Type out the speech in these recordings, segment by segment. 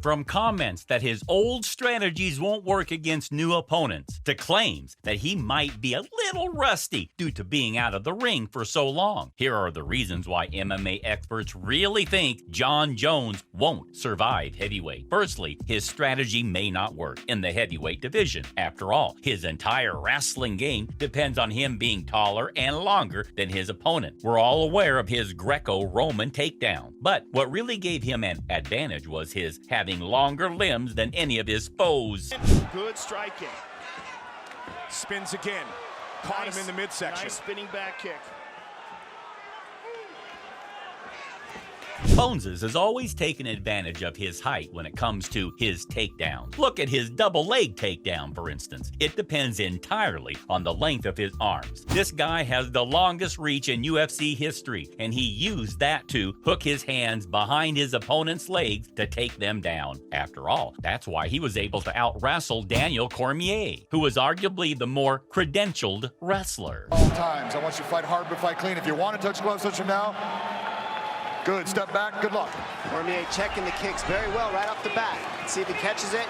From comments that his old strategies won't work against new opponents, to claims that he might be a little rusty due to being out of the ring for so long. Here are the reasons why MMA experts really think Jon Jones won't survive heavyweight. Firstly, his strategy may not work in the heavyweight division. After all, his entire wrestling game depends on him being taller and longer than his opponent. We're all aware of his Greco-Roman takedown, but what really gave him an advantage was his having longer limbs than any of his foes. Good striking. Spins again. Caught him in the midsection. Nice spinning back kick. Boneses has always taken advantage of his height when it comes to his takedowns. Look at his double leg takedown, for instance. It depends entirely on the length of his arms. This guy has the longest reach in UFC history, and he used that to hook his hands behind his opponent's legs to take them down. After all, that's why he was able to out-wrestle Daniel Cormier, who was arguably the more credentialed wrestler. All times, I want you to fight hard but fight clean. If you want to touch gloves, touch them now. Good, step back, good luck. Cormier checking the kicks very well right off the bat. Let's see if he catches it.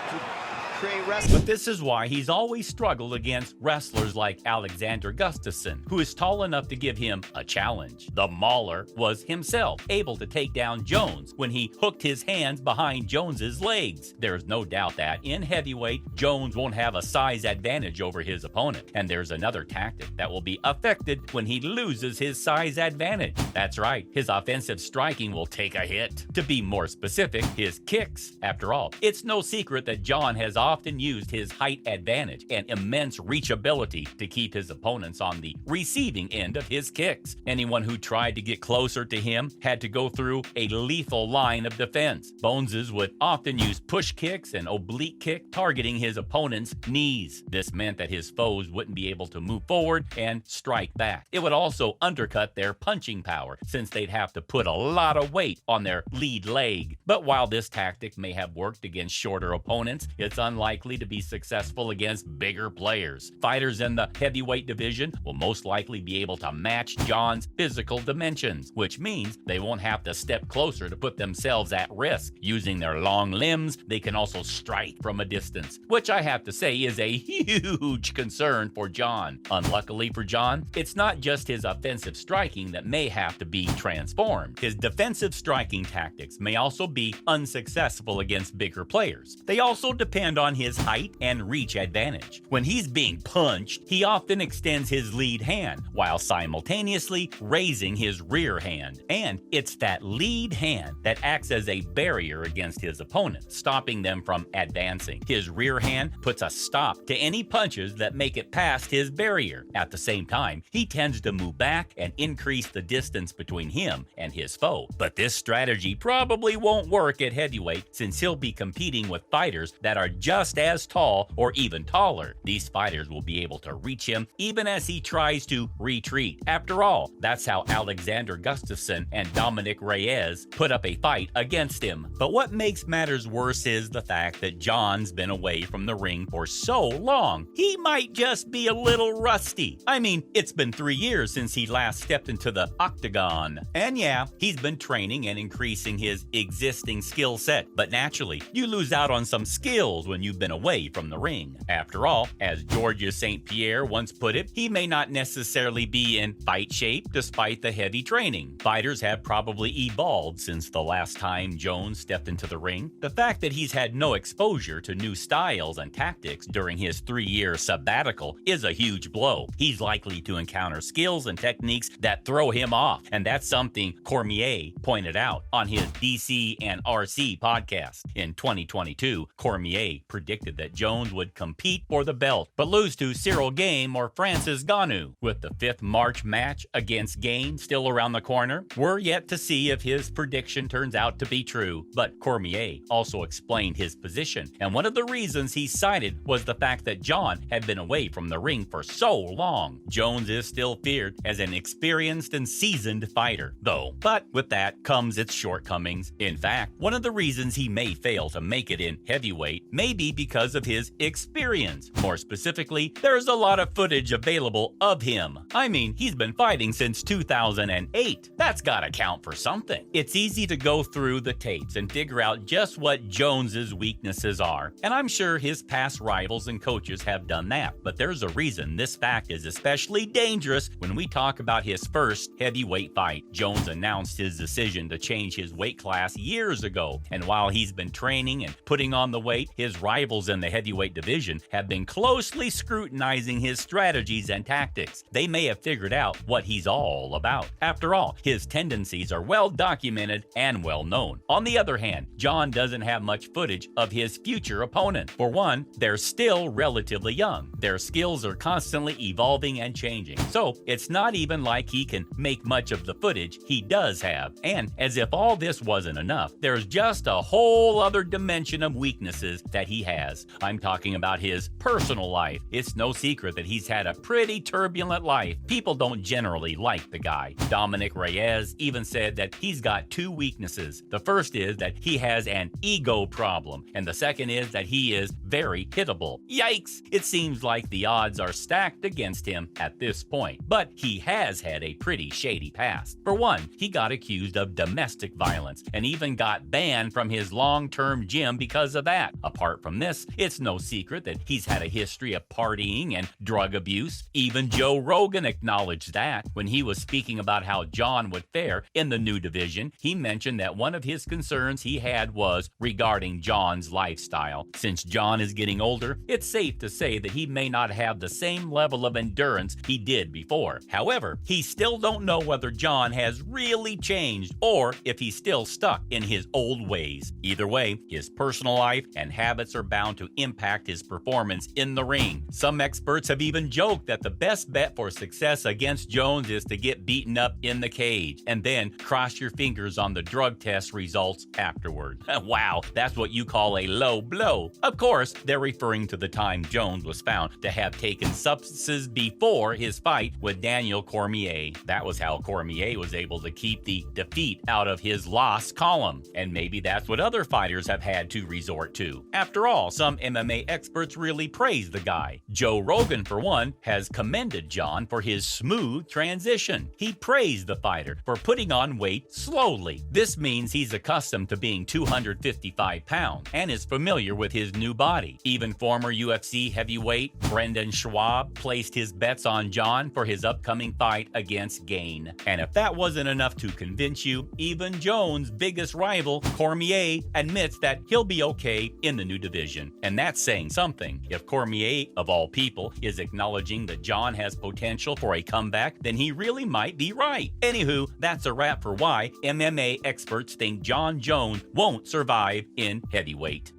Create wrestling. But this is why he's always struggled against wrestlers like Alexander Gustafsson, who is tall enough to give him a challenge. The Mauler was himself able to take down Jones when he hooked his hands behind Jones's legs. There's no doubt that in heavyweight, Jones won't have a size advantage over his opponent. And there's another tactic that will be affected when he loses his size advantage. That's right, his offensive striking will take a hit. To be more specific, his kicks. After all, it's no secret that Jon has often used his height advantage and immense reachability to keep his opponents on the receiving end of his kicks. Anyone who tried to get closer to him had to go through a lethal line of defense. Boneses would often use push kicks and oblique kick, targeting his opponent's knees. This meant that his foes wouldn't be able to move forward and strike back. It would also undercut their punching power, since they'd have to put a lot of weight on their lead leg. But while this tactic may have worked against shorter opponents, it's unlikely to be successful against bigger players. Fighters in the heavyweight division will most likely be able to match Jon's physical dimensions, which means they won't have to step closer to put themselves at risk. Using their long limbs, they can also strike from a distance, which I have to say is a huge concern for Jon. Unluckily for Jon, it's not just his offensive striking that may have to be transformed. His defensive striking tactics may also be unsuccessful against bigger players. They also depend on his height and reach advantage. When he's being punched, he often extends his lead hand while simultaneously raising his rear hand. And it's that lead hand that acts as a barrier against his opponent, stopping them from advancing. His rear hand puts a stop to any punches that make it past his barrier. At the same time, he tends to move back and increase the distance between him and his foe. But this strategy probably won't work at heavyweight, since he'll be competing with fighters that are just as tall or even taller. These fighters will be able to reach him even as he tries to retreat. After all, that's how Alexander Gustafsson and Dominic Reyes put up a fight against him. But what makes matters worse is the fact that Jon's been away from the ring for so long. He might just be a little rusty. I mean, it's been 3 years since he last stepped into the octagon. And yeah, he's been training and increasing his existing skill set. But naturally, you lose out on some skills when you've been away from the ring. After all, as Georges St. Pierre once put it, he may not necessarily be in fight shape despite the heavy training. Fighters have probably evolved since the last time Jones stepped into the ring. The fact that he's had no exposure to new styles and tactics during his 3-year sabbatical is a huge blow. He's likely to encounter skills and techniques that throw him off, and that's something Cormier pointed out on his DC and RC podcast. In 2022, Cormier predicted that Jones would compete for the belt, but lose to Cyril Gane or Francis Ngannou. With the 5th March match against Gane still around the corner, we're yet to see if his prediction turns out to be true. But Cormier also explained his position, and one of the reasons he cited was the fact that Jon had been away from the ring for so long. Jones is still feared as an experienced and seasoned fighter, though. But with that comes its shortcomings. In fact, one of the reasons he may fail to make it in heavyweight may maybe because of his experience. More specifically, there's a lot of footage available of him. I mean, he's been fighting since 2008. That's gotta count for something. It's easy to go through the tapes and figure out just what Jones's weaknesses are, and I'm sure his past rivals and coaches have done that. But there's a reason this fact is especially dangerous when we talk about his first heavyweight fight. Jones announced his decision to change his weight class years ago, and while he's been training and putting on the weight, his rivals in the heavyweight division have been closely scrutinizing his strategies and tactics. They may have figured out what he's all about. After all, his tendencies are well documented and well known. On the other hand, John doesn't have much footage of his future opponent. For one, they're still relatively young. Their skills are constantly evolving and changing. So it's not even like he can make much of the footage he does have. And as if all this wasn't enough, there's just a whole other dimension of weaknesses that he has. I'm talking about his personal life. It's no secret that he's had a pretty turbulent life. People don't generally like the guy. Dominic Reyes even said that he's got two weaknesses. The first is that he has an ego problem, and the second is that he is very hittable. Yikes! It seems like the odds are stacked against him at this point, but he has had a pretty shady past. For one, he got accused of domestic violence and even got banned from his long-term gym because of that. Apart from this, it's no secret that he's had a history of partying and drug abuse. Even Joe Rogan acknowledged that. When he was speaking about how John would fare in the new division, he mentioned that one of his concerns he had was regarding John's lifestyle. Since John is getting older, it's safe to say that he may not have the same level of endurance he did before. However, he still don't know whether John has really changed or if he's still stuck in his old ways. Either way, his personal life and habits are bound to impact his performance in the ring. Some experts have even joked that the best bet for success against Jones is to get beaten up in the cage and then cross your fingers on the drug test results afterward. Wow, that's what you call a low blow. Of course, they're referring to the time Jones was found to have taken substances before his fight with Daniel Cormier. That was how Cormier was able to keep the defeat out of his loss column, and maybe that's what other fighters have had to resort to. After all, some MMA experts really praise the guy. Joe Rogan, for one, has commended John for his smooth transition. He praised the fighter for putting on weight slowly. This means he's accustomed to being 255 pounds and is familiar with his new body. Even former UFC heavyweight Brendan Schwab placed his bets on John for his upcoming fight against Gane. And if that wasn't enough to convince you, even Jones' biggest rival, Cormier, admits that he'll be okay in the new division. And that's saying something. If Cormier, of all people, is acknowledging that John has potential for a comeback, then he really might be right. Anywho, that's a wrap for why MMA experts think John Jones won't survive in heavyweight.